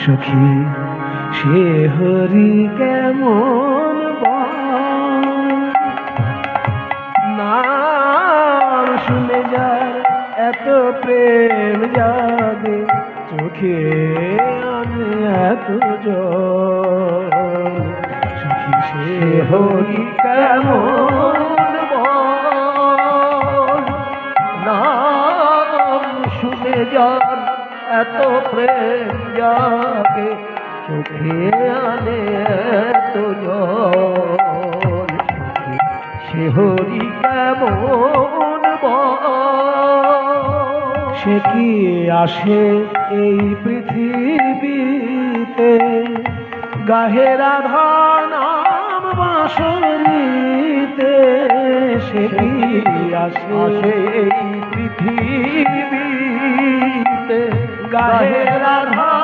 সখী সে হরি কেমন নাম শুনে যার এত প্রেম জাগে চোখে আনে এত জল সখী সে হরি কেমন নাম শুনে যার এত প্রেম জাগে চোখে আনে এত জল সে হরি কেমন সে কি আসে এই পৃথিবীতে গাহে রাধা নাম বাঁশরীতে সে কি আসে এই পৃথিবীতে গাহে রাধা